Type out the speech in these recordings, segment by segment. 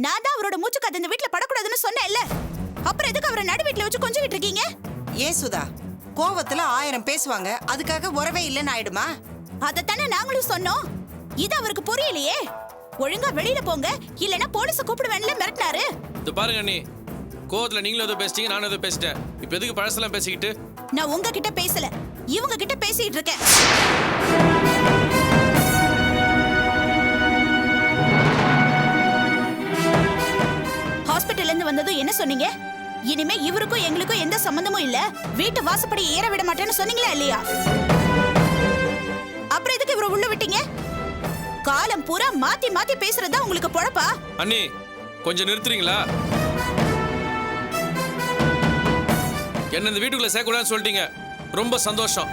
நான் தான் அவரோட மூச்சு காத்து இந்த வீட்ல படக்கூடாதுன்னு சொன்னேன்ல. அப்புறம் எதுக்கு அவரை நடு வீட்ல வச்சு கொஞ்சிட்டு இருக்கீங்க? ஏன் சுதா, கோவத்துல 1000 பேசுவாங்க, அதுக்காக உறவே இல்லைன்னு ஆயிடுமா? அதத்தானே நாங்களும் சொன்னோம். இது அவருக்கு புரியலையே. ஒழுங்கா வெளியில போங்க, இல்லனா போலீஸ கூப்பிடுவேன்ல மிரட்டினாரு. இது பாருங்க அண்ணி, கோவத்துல நீங்களும் ஏதோ பேசிட்டீங்க, நானும் ஏதோ பேசிட்டேன். இப்ப எதுக்கு பழசெல்லாம் பேசிக்கிட்டு? நான் உங்ககிட்ட பேசல, இவங்க கிட்ட பேசிட்டு இருக்கேன். ஹாஸ்பிடல்ல இருந்து வந்ததும் என்ன சொன்னீங்க? இனிமே இவருக்கும் எங்களுக்கும் எந்த சம்பந்தமும் இல்ல, வீட்டு வாசப்படி ஏற விட மாட்டேன்னு சொன்னீங்களா இல்லையா? அப்புறம் எதுக்கு இவரை உள்ள விட்டீங்க? காலம் பூரா மாத்தி மாத்தி பேசுறதா உங்களுக்கு பொழப்பா? அண்ணி கொஞ்சம் நிறுத்துறீங்களா? என்ன இந்த வீட்டுக்குள்ள சேர்க்கூடாதுன்னு சொல்லிட்டீங்க, ரொம்ப சந்தோஷம்.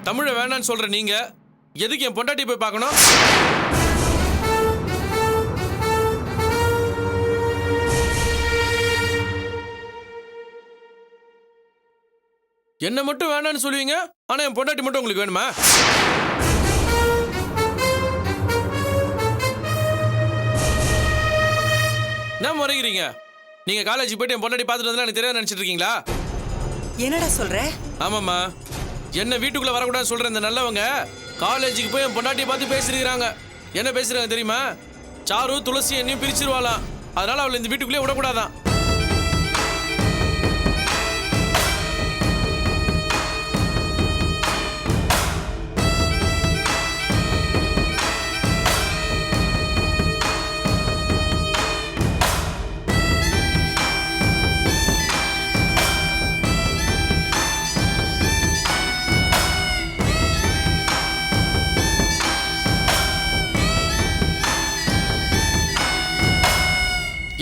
தமிழை வேணான்னு சொல்ற நீங்க எதுக்கு என் பொண்டாட்டி போய் பார்க்கணும்? என்ன மட்டும் வேணான்னு சொல்லுவீங்க, ஆனா என் பொண்டாட்டி மட்டும் உங்களுக்கு வேணுமா? என்ன முறைகிறீங்க? நீங்க காலேஜ் போயிட்டு என் பொண்டாட்டி பார்த்துட்டு வந்தா எனக்கு தெரியாது நினைச்சிட்டு இருக்கீங்களா? என்னடா சொல்ற? ஆமாம்மா, என்ன வீட்டுக்குள்ள வரக்கூடாதுன்னு சொல்ற இந்த நல்லவங்க காலேஜுக்கு போய் என் பொண்டாட்டியை பார்த்து பேசிருக்கிறாங்க. என்ன பேசுறாங்க தெரியுமா? சாரு துளசி என்னையும் பிரிச்சிருவாளாம், அதனால அவளை இந்த வீட்டுக்குள்ளே விடக்கூடாதான்.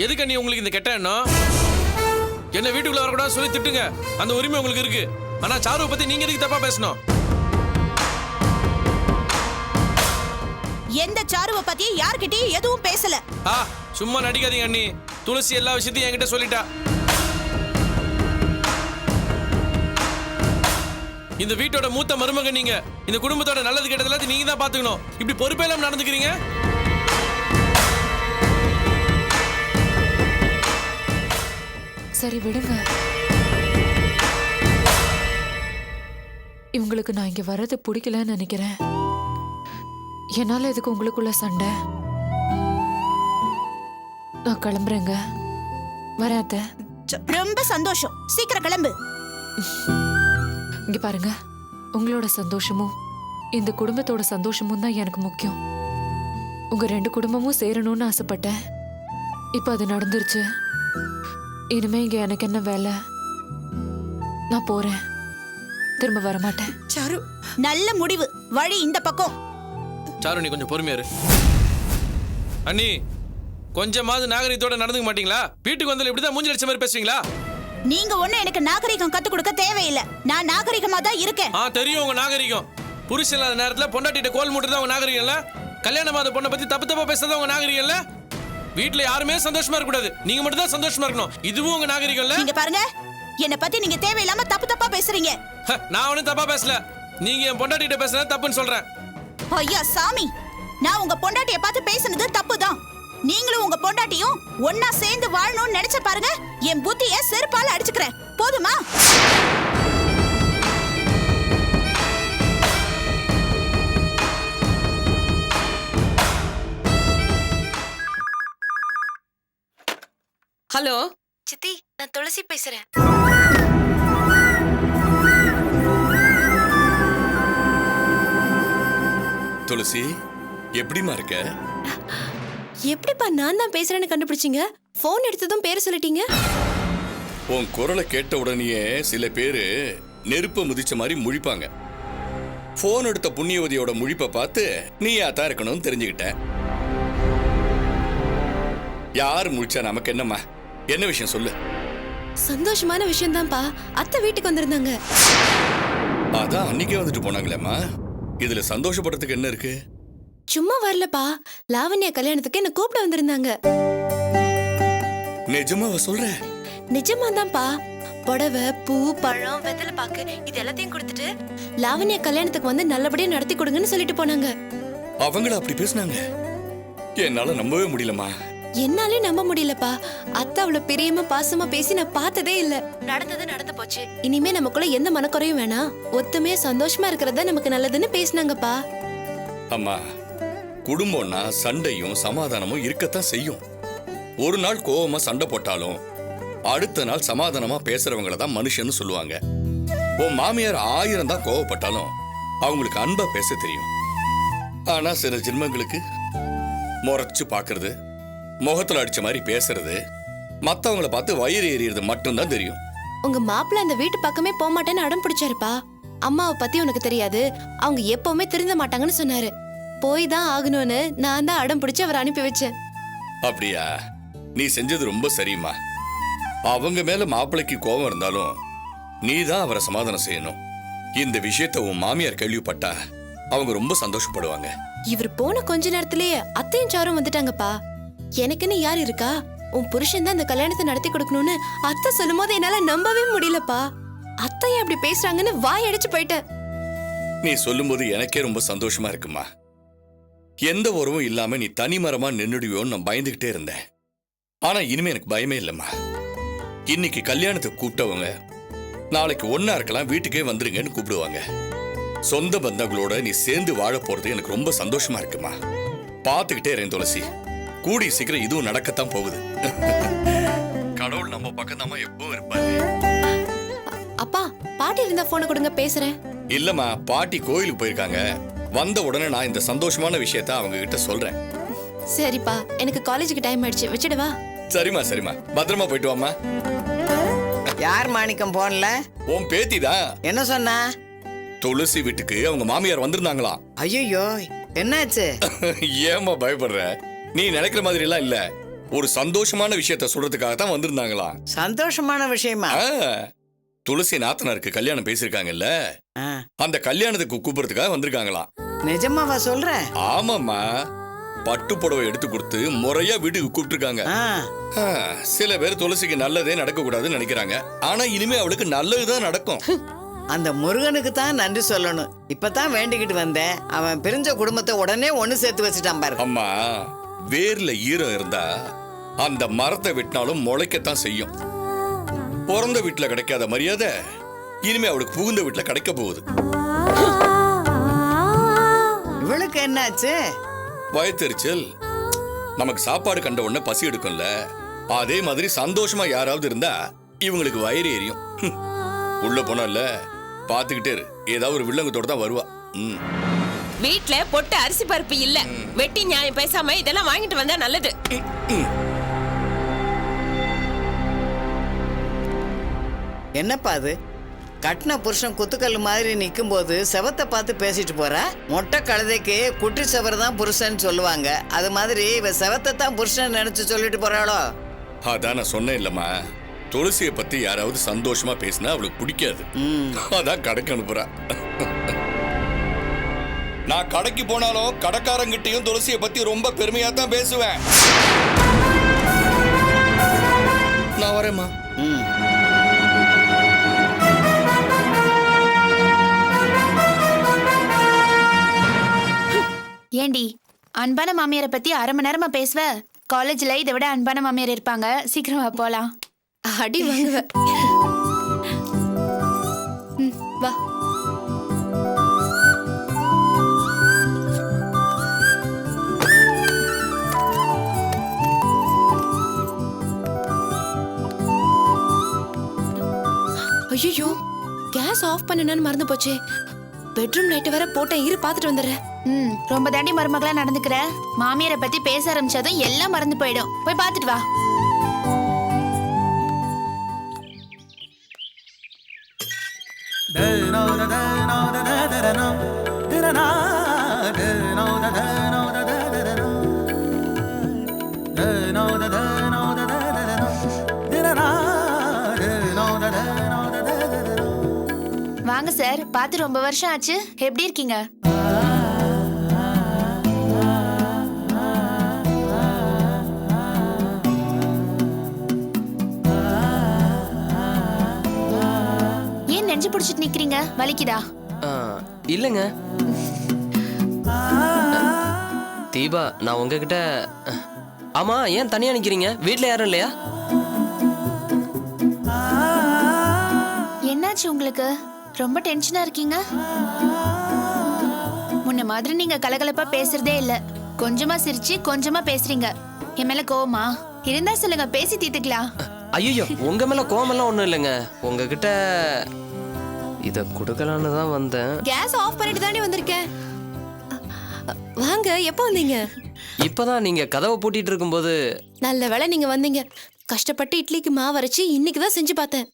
எதுக்கு நீ உங்களுக்கு இந்த கெட்ட எண்ணம்? என்ன வீட்டுக்குள்ள வரக்கூடாது சொல்லி திட்டுங்க, அந்த உரிமை உங்களுக்கு இருக்கு. ஆனா சாருவை பத்தி நீங்க எதுக்கு தப்பா பேசணும்? எந்த சாருவை பத்தி யார்கிட்டயும் எதுவும் பேசல. சும்மா நடிக்காதீங்க அண்ணி. துளசி எல்லா விஷயத்தையும் என்கிட்ட சொல்லிட்டா. இந்த வீட்டோட மூத்த மருமக நீங்க. இந்த குடும்பத்தோட நல்லது கெட்டதுல நீங்க தான் பாத்துக்கணும். இப்படி பொறுப்பேலாம் நடந்துக்கிறீங்க. சரி விடுங்க. இவங்களுக்கு நான் இங்க வர்றது பிடிக்கலன்னு நினைக்கிறேன். என்னால எதுக்கு உங்களுக்குள்ள சண்டை? நான் கிளம்புறேங்க. வராத. ரொம்ப சந்தோஷம், சீக்கிரம் கிளம்பு. இங்க பாருங்க, உங்களோட சந்தோஷமும் இந்த குடும்பத்தோட சந்தோஷமும் தான் எனக்கு முக்கியம். உங்க 2 குடும்பமும் சேரணும்னு ஆசைப்பட்டேன். இப்ப அது நடந்துருச்சு. இனிமே இங்க எனக்கு என்ன வேலை? நான் போறேன், திரும்ப வரமாட்டேன். சாரு, நல்ல முடிவு. வழி இந்த பக்கம். சாரு, நீ கொஞ்சம் பொறுமையா இரு. அண்ணி, கொஞ்சமாவது நாகரிகத்தோட நடந்துக்க மாட்டீங்களா? வீட்டுக்கு வந்தால இப்படிதான் மூஞ்சி அடிச்ச மாதிரி பேசுவீங்களா? நீங்க ஒண்ணு எனக்கு நாகரிகம் கத்து கொடுக்க தேவையில்லை. நான் நாகரிகமா தான் இருக்கேன். தெரியும் உங்க நாகரிகம். புருஷன் இல்லாத நேரத்துல பொண்டாட்டிட்ட கோல் மூட்டுறதா உங்க நாகரிகம் இல்ல? கல்யாணமாத பொண்ணை பத்தி தப்பு தப்பா பேசுறதா உங்க நாகரிகம் இல்ல? வீட்டுல யாருமே சந்தோஷமா இருக்க கூடாது, நீங்க மட்டும் தான் சந்தோஷமா இருக்கணும். இதுவும் உங்க நாகரிகம் இல்ல? நீங்க பாருங்க, என்ன பத்தி நீங்க தேவையில்லாம தப்பு தப்பா பேசுறீங்க. நான் ஒண்ணும் தப்பா பேசல, நீங்க என் பொண்டாட்டிட்ட பேசுறது தப்புன்னு சொல்றேன். ஐயா சாமி, நான் உங்க பொண்டாட்டிய பார்த்து பேசுனது தப்புதான். நீங்களும் உங்க பொண்டாட்டியும் ஒன்னா சேர்ந்து வாழணும்னு நினைச்ச பாருங்க, என் புத்திய செருப்பால அடிச்சுக்கிறேன். போதுமா? ஹலோ சித்தி, நான் துளசி பேசுறேன். துளசி, எப்படிமா இருக்க? எப்படிப்பா நான் தான் பேசுறேன்னு கண்டுபிடிச்சீங்க? போன் எடுத்ததும் பேரை சொல்லிட்டீங்க. உன் குரலை கேட்ட உடனேயே சில பேரு நெருப்ப முதிச்ச மாதிரி முழிப்பாங்க. போன் எடுத்த புண்ணியவதியோட முழிப்பை பார்த்து நீ யாத்தா இருக்கணும்னு தெரிஞ்சுக்கிட்ட. யார் முழிச்சா நமக்கு என்னம்மா? என்ன விஷயம் சொல்லு. சந்தோஷமான விஷயம் தான்ப்பா. அத்தை வீட்டுக்கு வந்திருந்தாங்க. அதான் அன்னைக்கே வந்துட்டு போனாங்களேம்மா. இதுல சந்தோஷப்படுறதுக்கு என்ன இருக்கு? சும்மா வரலப்பா, லாவண்யா கல்யாணத்துக்கு என்ன கூப்பிட வந்திருந்தாங்க. நிஜமாவா சொல்ற? நிஜமா தான்ப்பா. புடவை, பூ, பழம், வெத்தலை பாக்கு இது எல்லாத்தையும் கொடுத்துட்டு லாவண்யா கல்யாணத்துக்கு வந்து நல்லபடியா நடத்தி கொடுங்கன்னு சொல்லிட்டு போனாங்க. அவங்கள அப்படி பேசுனாங்க? என்னால நம்பவே முடியலம்மா. என்னாலே நம்ப முடியலப்பா. அத்தை அவ்வளவு பிரியமா பாசமா பேசி நான் பார்த்ததே இல்ல. நடந்தது நடந்து போச்சு. இனிமே நமக்குள்ள எந்த மனக்குறையும் வேணாம். ஒத்துமையா சந்தோஷமா இருக்கிறதா நமக்கு நல்லதுன்னு பேசினாங்கப்பா. அம்மா, குடும்பம்னா சண்டையும் சமாதானமும் இருக்கத்தான் செய்யும். ஒரு நாள் கோவமா சண்டை போட்டாலும் அடுத்த நாள் சமாதானமா பேசுறவங்கள தான் மனுஷன்னு சொல்லுவாங்க. உன் மாமியார் 1000 தான் கோவப்பட்டாலும் அவங்களுக்கு அன்பா பேச தெரியும். ஆனா சில ஜென்மங்களுக்கு முறைச்சு பாக்குறது, முகத்துல அடிச்ச மாதிரி பேசுறது, மத்தவங்கள பார்த்து வயிறு எறியறது மட்டும்தான் தெரியும். உங்க மாப்பிள்ள அந்த வீட்டு பக்கமே போக மாட்டேன்னு அடம் பிடிச்சாருப்பா. அம்மாவை பத்தி உனக்கு தெரியாது, அவங்க எப்பவுமே திருந்த மாட்டாங்கன்னு சொன்னாரு. போய் தான் ஆகணும்னு நான் தான் அடம் பிடிச்சு அவர் அனுப்பி வச்சேன். அப்படியா? நீ செஞ்சது ரொம்ப சரிம்மா. அவங்க மேல மாப்பிள்ளைக்கு கோபம் இருந்தாலும் நீ தான் அவரை சமாதானம் செய்யணும். இந்த விஷயத்தை உன் மாமியார் கேள்விப்பட்டா அவங்க ரொம்ப சந்தோஷப்படுவாங்க. இவர் போன கொஞ்ச நேரத்திலேயே அத்தையும் சாரும் வந்துட்டாங்கப்பா. எனக்குன்னு யார் இருக்கா? உன் புருஷன் தான் இந்த கல்யாணத்தை நடத்தி கொடுக்கணும்னு அத்தை சொல்லும் போது என்னால நம்பவே முடியலப்பா. அத்தை அப்படி பேசுறாங்கன்னு வாய் அடிச்சு போயிட்டேன். நீ சொல்லும்போது எனக்கே ரொம்ப சந்தோஷமா இருக்குமா. எந்த உறவும் இல்லாம நீ தனிமரமா நின்னுடுவியோன்னு நான் பயந்துகிட்டே இருந்தேன். ஆனா இனிமே எனக்கு பயமே இல்லம்மா. இன்னைக்கு கல்யாணத்துக்கு கூப்பிட்டவங்க நாளைக்கு ஒன்னா இருக்கலாம், வீட்டுக்கே வந்துருங்கன்னு கூப்பிடுவாங்க. சொந்த பந்தங்களோட நீ சேர்ந்து வாழ போறது எனக்கு ரொம்ப சந்தோஷமா இருக்குமா. பாத்துக்கிட்டே இருக்கேன் துளசி, கூடிய சீக்கிரம் இதுவும் நடக்கத்தான் போகுது. கடவுள் நம்ம பக்கம் தான் எப்பவும் இருப்பாரு. அப்பா, பாட்டி இருந்தா போனை கொடுங்க, பேசுறேன். இல்லம்மா, பாட்டி கோயிலுக்கு போயிருக்காங்க. வந்த உடனே நான் இந்த சந்தோஷமான விஷயத்த அவங்க கிட்ட சொல்றேன். சரிப்பா, எனக்கு காலேஜுக்கு டைம் ஆயிடுச்சு, வச்சிடவா? சரிம்மா சரிம்மா, பத்திரமா போயிட்டு வாம்மா. யார் மாணிக்கம் போன்ல? உன் பேத்தி தான். என்ன சொன்னா? துளசி வீட்டுக்கு அவங்க மாமியார் வந்திருந்தாங்களாம். ஐயோ, என்னாச்சு? ஏமா பயப்படுற? நீ நினைக்கிற மாதிரி எல்லாம் இல்ல. ஒரு சந்தோஷமான விஷயத்த சொல்றதுக்காக தான் வந்திருந்தாங்களாம். சந்தோஷமான விஷயமா? துளசி நாத்தனாருக்கு கல்யாணம் பேசிருக்காங்கல்ல, அந்த கல்யாணத்துக்கு கூப்பிடுறதுக்காக வந்திருக்காங்களாம். நிஜமாவா சொல்ற? ஆமாம்மா, பட்டு புடவை எடுத்து கொடுத்து முறையா வீட்டுக்கு கூப்பிட்டுருக்காங்க. சில பேர் துளசிக்கு நல்லதே நடக்க கூடாதுன்னு நினைக்கிறாங்க. ஆனா இனிமே அவளுக்கு நல்லதுதான் நடக்கும். அந்த முருகனுக்கு தான் நன்றி சொல்லணும். இப்பதான் வேண்டிக்கிட்டு வந்தேன். அவன் பிரிஞ்ச குடும்பத்தை உடனே ஒண்ணு சேர்த்து வச்சுட்டான் பாரு. அம்மா, வேர்ல ஈரம் இருந்தா அந்த மரத்தை வெட்டினாலும் முளைக்கத்தான் செய்யும். பிறந்த வீட்டுல கிடைக்காத மரியாதை இனிமே அவளுக்கு புகுந்த வீட்டுல கிடைக்க போகுது. இவளுக்கு என்னாச்சு? வயத்தெரிச்சல். நமக்கு சாப்பாடு கண்ட உடனே பசி எடுக்கும்ல, அதே மாதிரி சந்தோஷமா யாராவது இருந்தா இவங்களுக்கு வயிறு எரியும். உள்ள போனல பாத்துக்கிட்டே இரு, ஏதாவது ஒரு வில்லங்கத்தோட தான் வருவா. வீட்ல பொட்டு அரிசி பருப்பு இல்ல, வெட்டி நியாயம் பேசாம இதெல்லாம் வாங்கிட்டு வந்தா நல்லது. என்னப்பா அது? கட்டின புருஷன் குத்துக்கல் மாதிரி நிக்கும் போது செவத்தை பார்த்து பேசிட்டு போற. மொட்டை கழுதைக்கு குட்டி செவர் தான் புருஷன் சொல்லுவாங்க. அது மாதிரி இவ செவத்தை தான் புருஷன் நினைச்சு சொல்லிட்டு போறாளோ? அதான் நான் சொன்னேன் இல்லம்மா, துளசியை பத்தி யாராவது சந்தோஷமா பேசினா அவளுக்கு பிடிக்காது. அதான் கடைக்கு அனுப்புறா. நான் கடைக்கு போனாலும் கடைக்காரங்கிட்டையும் துளசியை பத்தி ரொம்ப பெருமையா தான் பேசுவேன். நான் வரேம்மா. ஏண்டி, அன்பான மாமியாரை பத்தி அரை மணி நேரமா பேசுவ? காலேஜ்ல இதை விட அன்பான மாமியார் இருப்பாங்க. சீக்கிரமா போலாம். அடி வாங்குவ. வா. ஐயோ, கேஸ் ஆஃப் பண்ணணும்னு மறந்து போச்சே. பெட்ரூம் லைட் வேற போட்டேன், இரு பாத்துட்டு வந்துடுறேன். ரொம்ப தாண்டி மருமகளா நடந்துக்கிற. மாமியாரை பத்தி பேச ஆரம்பிச்சதும் எல்லாம் மறந்து போயிடும். போய் பாத்துட்டு வா. வாங்க சார், பார்த்து ரொம்ப வருஷம் ஆச்சு. எப்படி இருக்கீங்க? ஏன் நெஞ்சு பிடிச்சிட்டு நிக்கிறீங்க? வலிக்குதா? இல்லைங்க, தீபா, நான் உங்ககிட்ட ஆமா ஏன் தனியா நிக்கிறீங்க? வீட்ல யாரும் இல்லையா? என்னாச்சு உங்களுக்கு? ரொம்ப டென்ஷனா இருக்கீங்க. முன்ன மாதிரி நீங்க கலகலப்பா பேசுறதே இல்ல. கொஞ்சமா சிரிச்சு கொஞ்சமா பேசுறீங்க. என் மேல கோவமா இருந்தா சொல்லுங்க, பேசி தீர்த்துக்கலாம். ஐயோ, உங்க மேல கோவமெல்லாம் ஒண்ணும் இல்லைங்க. உங்ககிட்ட இத கொடுக்கலான்னு தான் வந்தேன். கேஸ் ஆஃப் பண்ணிட்டு தானே வந்திருக்கேன். வாங்க, எப்போ வந்தீங்க? இப்பதான் நீங்க கதவை பூட்டிட்டு இருக்கும்போது. நல்ல வேளை நீங்க வந்தீங்க. கஷ்டப்பட்டு இட்லிக்கு மாவு அரைச்சு இன்னைக்கு தான் செஞ்சு பார்த்தேன்.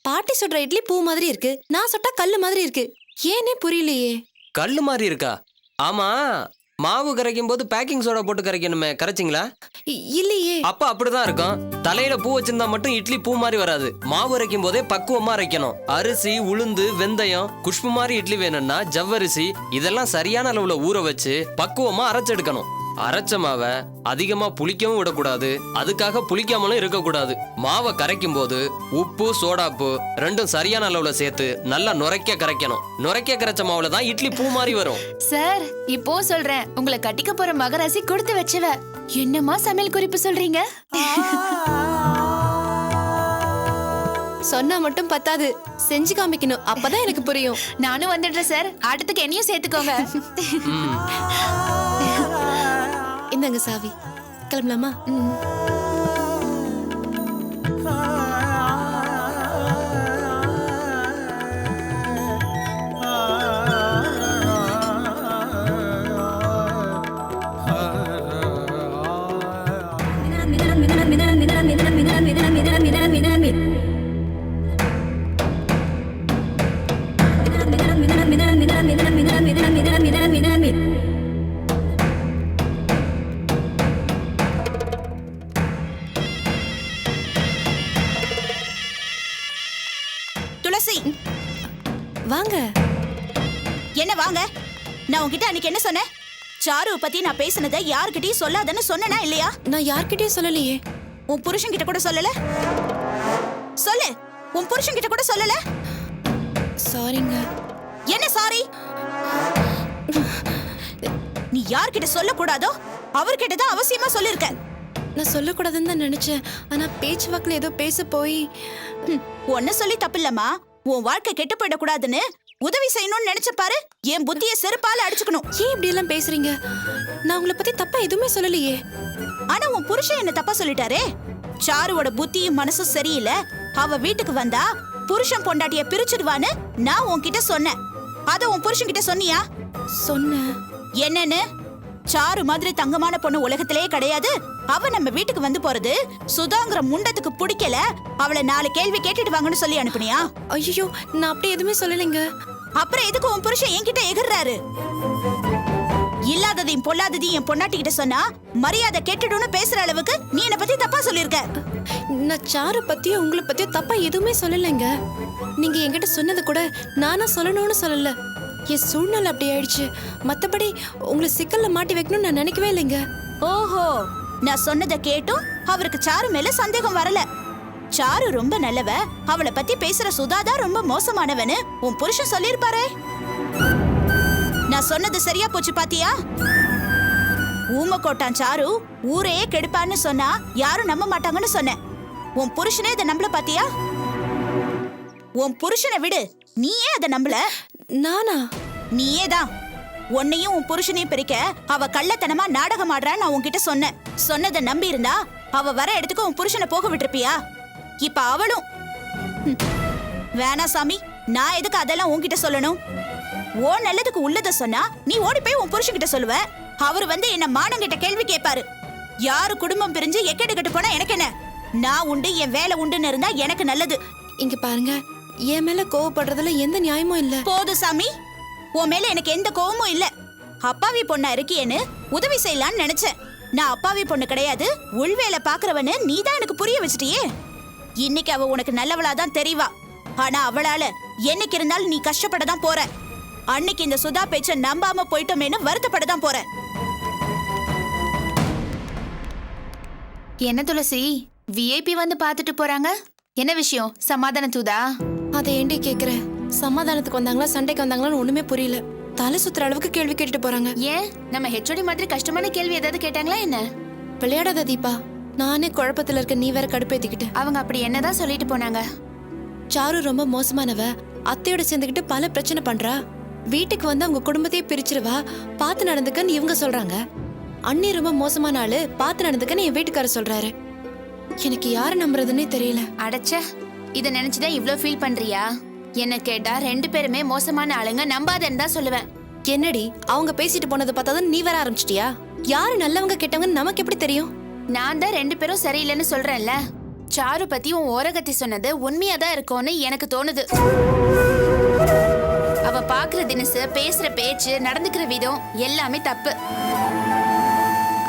பாட்டி சுடுற இட்லி பூ மாதிரி இருக்கு, நான் சுட்டா கல்லு மாதிரி இருக்கு. ஏனே புரியலையே. கல்லு மாதிரி இருக்கா? ஆமா, மாவு கரைக்கும் போது பேக்கிங் சோடா போட்டு கரைக்கணுமே, கரைச்சிங்களா? இல்லையே. அப்ப அப்படிதான் இருக்கும். தலையில பூ வச்சிருந்தா மட்டும் இட்லி பூ மாதிரி வராது. மாவு அரைக்கும் போதே பக்குவமா அரைக்கணும். அரிசி, உளுந்து, வெந்தயம், குஷ்பு மாதிரி இட்லி வேணும்னா ஜவ்வரிசி இதெல்லாம் சரியான அளவுல ஊற வச்சு பக்குவமா அரைச்செடுக்கணும். அரைச்ச மாவை அதிகமா புளிக்கவும் விடக்கூடாது, அதுக்காக புளிக்காமலும் இருக்கக்கூடாது. மாவை கரைக்கும் போது உப்பு, சோடாப்பு ரெண்டும் சரியான அளவுல சேர்த்து நல்லா நுரைக்க கரைக்கணும். நுரைக்க கரைச்ச மாவுல தான் இட்லி பூ மாதிரி வரும். சார், இப்போ சொல்றேன், உங்களை கட்டிக்க போற மகராசி கொடுத்து வச்சவ. என்னமா சமையல் குறிப்பு சொல்றீங்க? சொன்னா மட்டும் பத்தாது, செஞ்சு காமிக்கணும், அப்பதான் எனக்கு புரியும். நானும் வந்துடுறேன் சார். ஆட்டத்துக்கு என்னையும் சேர்த்துக்கோங்க. இந்தாங்க சாவி, கிளம்பலாமா? துளசி, வாங்க. என்ன வாங்க? நான் உன்கிட்ட அன்னைக்கு என்ன சொன்னேன்? சாருவை பத்தி நான் பேசினதை யார்கிட்டயும் சொல்லாதன்னு சொன்னனா இல்லையா? நான் யார்கிட்டயும் சொல்லலையே. உன் புருஷன் கிட்ட கூட சொல்லல? சொல்லு, உன் புருஷன் கிட்ட கூட சொல்லல? சாரிங்க. என்ன சாரி? நீ யார்கிட்ட சொல்லக்கூடாதோ அவர்கிட்ட தான் அவசியமா சொல்லிருக்க. நான் சொல்லக்கூடாதுன்னு தான் நினைச்சேன், ஆனா பேச்சு வாக்குல ஏதோ பேச போய். ஒன்ன சொல்லி தப்பில்லம்மா. உன் வாழ்க்கை கெட்டு போயிடக்கூடாதுன்னு உதவி செய்யணும்னு நினைச்ச பாரு, என் புத்திய செருப்பால அடிச்சுக்கணும். ஏன் இப்படி எல்லாம் பேசுறீங்க? நான் உங்களை பத்தி தப்பா எதுவுமே சொல்லலையே. ஆனா உன் புருஷன் என்ன தப்பா சொல்லிட்டாரே. சாருவோட புத்தியும் மனசும் சரியில்லை. அவ வீட்டுக்கு வந்தா புருஷன் பொண்டாட்டிய பிரிச்சுடுவான்னு நான் உன்கிட்ட சொன்னேன். அத உன் புருஷன் கிட்ட சொன்னியா? சொன்னேன். என்னன்னு? சாரு மாதிரி தங்கமான பொண்ணு உலகத்திலே கிடையாது. அவ நம்ம வீட்டுக்கு வந்து போறது சுதாங்கிற முண்டத்துக்கு பிடிக்கல, அவளை 4 கேள்வி கேட்டுட்டு வாங்கன்னு சொல்லி அனுப்புனியா? ஐயோ, நான் அப்படி எதுவுமே சொல்லலைங்க. அப்புறம் எதுக்கு உன் புருஷன் என்கிட்ட எகிர்றாரு? இல்லாததையும் பொல்லாததையும் என் பொண்டாட்டி கிட்ட சொன்னா மரியாதை கெட்டுடும்னு பேசுற அளவுக்கு நீ என்ன பத்தி தப்பா சொல்லிருக்க. நான் சாரு பத்தியோ உங்களை பத்தியோ தப்பா எதுவுமே சொல்லலைங்க. நீங்க என்கிட்ட சொன்னது கூட நானா சொல்லணும்னு சொல்லல. என் சூழ்நிலை அப்படி ஆயிடுச்சு. மத்தபடி உங்களை சிக்கல்ல மாட்டி வைக்கணும்னு நான் நினைக்கவே இல்லைங்க. ஓஹோ, நான் சொன்னதை கேட்டும் அவருக்கு சாரு மேல சந்தேகம் வரல. சாரு ரொம்ப நல்லவ, அவளை பத்தி பேசுற சுதாதான் ரொம்ப மோசமானவன்னு உன் புருஷன் சொல்லிருப்பாரே. நான் சொன்னது சரியா போச்சு பாத்தியா? ஊமக்கோட்டான் சாரு ஊரையே கெடுப்பான்னு சொன்னா யாரும் நம்ப மாட்டாங்கன்னு சொன்னேன். உன் புருஷனே இதை நம்பல பாத்தியா? உன் புருஷனை விடு, நீயே அதை நம்பல. நானா? நீயே தான். உன்னையும் உன் புருஷனையும் பிரிக்க அவ கள்ளத்தனமா நாடகம் ஆடுறான்னு நான் உன்கிட்ட சொன்னேன். சொன்னதை நம்பி இருந்தா அவ வர இடத்துக்கு உன் புருஷனை போக விட்டுருப்பியா? இப்ப அவளும் வேணா சாமி, நான் எதுக்கு அதெல்லாம் உன்கிட்ட சொல்லணும்? ஓ நல்லதுக்கு உள்ளத சொன்னா நீ ஓடி போய் உன் புருஷன் கிட்ட சொல்லுவ. அவரு வந்து என்ன மானங்கிட்ட கேள்வி கேட்பாரு. யாரு குடும்பம் பிரிஞ்சு எக்கெடு கெட்டு போனா எனக்கு என்ன? நான் உண்டு, என் வேலை உண்டுன்னு இருந்தா எனக்கு நல்லது. இங்க பாருங்க, என் மேல கோவப்படுறதுல எந்த நியாயமும் இல்ல. போதும் சாமி, உன் மேல எனக்கு எந்த கோவமும் இல்ல. அப்பாவி பொண்ணா இருக்கியேன்னு உதவி செய்யலான்னு நினைச்சேன். நான் அப்பாவி பொண்ணு கிடையாது, உள்வேலை பாக்குறவன்னு நீதான் எனக்கு புரிய வச்சிட்டியே. இன்னைக்கு அவ உனக்கு நல்லவளாதான் தெரியவா. ஆனா அவளால என்னைக்கு இருந்தாலும் நீ கஷ்டப்படதான் போற. அன்னைக்கு இந்த சுதா பேச்ச நம்பாம போயிட்டோமேனு வருத்தப்படதான் போற. என்ன துளசி, விஐபி வந்து பாத்துட்டு போறாங்க? என்ன விஷயம்? சமாதான தூதா? அதை ஏண்டி கேக்குற? சமாதானத்துக்கு வந்தாங்களா சண்டைக்கு வந்தாங்களான்னு ஒண்ணுமே புரியல. தலை சுத்துற அளவுக்கு கேள்வி கேட்டுட்டு போறாங்க. ஏன் நம்ம ஹெச்ஓடி மாதிரி கஷ்டமான கேள்வி ஏதாவது கேட்டாங்களா என்ன? விளையாடாத தீபா, நானே குழப்பத்துல இருக்க, நீ வேற கடுப்பேத்திக்கிட்டு. அவங்க அப்படி என்னதான் சொல்லிட்டு போனாங்க? சாரு ரொம்ப மோசமானவ, அத்தையோட சேர்ந்துக்கிட்டு பல பிரச்சனை பண்றா, வீட்டுக்கு வந்து அவங்க குடும்பத்தையே பிரிச்சிருவா, பார்த்து நடந்துக்கன்னு இவங்க சொல்றாங்க. அண்ணி ரொம்ப மோசமான ஆளு, பார்த்து நடந்துக்கன்னு என் வீட்டுக்காரர் சொல்றாரு. எனக்கு யார நம்புறதுன்னே தெரியல. அடச்ச, இத நினைச்சுதான் இவ்ளோ ஃபீல் பண்றியா? என்ன கேட்டா 2 பேருமே மோசமான ஆளுங்க, நம்பாதேன்னு தான் சொல்லுவேன். என்னடி அவங்க பேசிட்டு போனதை பார்த்தாதான் நீ வர ஆரம்பிச்சிட்டியா? யாரு நல்லவங்க கெட்டவங்கன்னு நமக்கு எப்படி தெரியும்? நான் தான் 2 பேரும் சரியில்லைன்னு சொல்றேன்ல. சாரு பத்தி உன் ஓரகத்தி சொன்னது உண்மையாதான் இருக்கும்னு எனக்கு தோணுது. அவ பாக்குற தினசு, பேசுற பேச்சு, நடந்துக்கிற விதம் எல்லாமே தப்பு.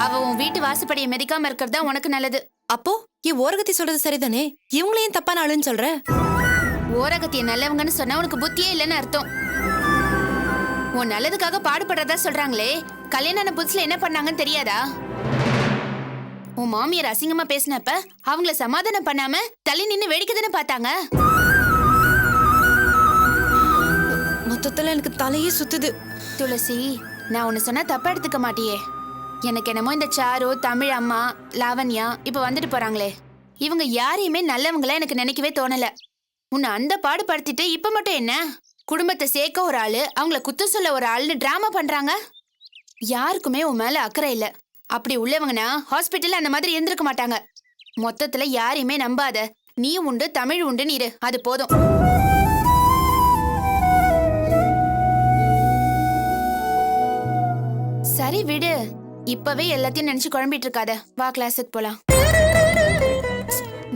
அவ உன் வீட்டு வாசப்படியை மிதிக்காம இருக்கிறதா உனக்கு நல்லது. அப்போ என் ஓரகத்தி சொல்றது சரிதானே? இவங்களையும் தப்பான ஆளுன்னு சொல்ற? ஓரகத்திய நல்லவங்கன்னு சொன்னா உனக்கு புத்தியே இல்லைன்னு அர்த்தம். உன் நல்லதுக்காக பாடுபடுறதா சொல்றாங்களே, கல்யாணம் புதுசுல என்ன பண்ணாங்கன்னு தெரியாதா? உன் மாமியார் அசிங்கமா பேசினப்ப அவங்கள சமாதானம் பண்ணாம தள்ளி நின்னு வேடிக்கை தானே பார்த்தாங்க. மொத்தத்துல எனக்கு தலையே சுத்துது. துளசி, நான் உன்னை சொன்னா தப்பா எடுத்துக்க மாட்டியே. எனக்கு என்னமோ இந்த சாரு, தமிழ் அம்மா, லாவண்யா இப்ப வந்துட்டு போறாங்களே, இவங்க யாரையுமே நல்லவங்களா எனக்கு நினைக்கவே தோணல. உன்னை அந்த பாடுபடுத்திட்டு இப்ப மட்டும் என்ன குடும்பத்தை சேர்க்க ஒரு ஆளு, அவங்கள குத்தம் சொல்ல ஒரு ஆளுன்னு டிராமா பண்றாங்க. யாருக்குமே உன் மேல அக்கறை இல்ல. அப்படி உள்ளவங்கன்னா ஹாஸ்பிட்டல்ல அந்த மாதிரி இருந்திருக்க மாட்டாங்க. மொத்தத்துல யாரையுமே நம்பாத. நீ உண்டு, தமிழ் உண்டுன்னு இரு, அது போதும். சரி விடு, இப்பவே எல்லாத்தையும் நினைச்சு குழம்பிட்டு இருக்காத. வா கிளாஸுக்கு போலாம்.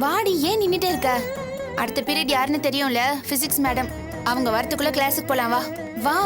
வாடி, ஏன் நின்னுட்டே இருக்க? அடுத்த பீரியட் யாருன்னு தெரியும்ல, பிசிக்ஸ் மேடம். அவங்க வரத்துக்குள்ள கிளாஸுக்கு போலாம். வா வா.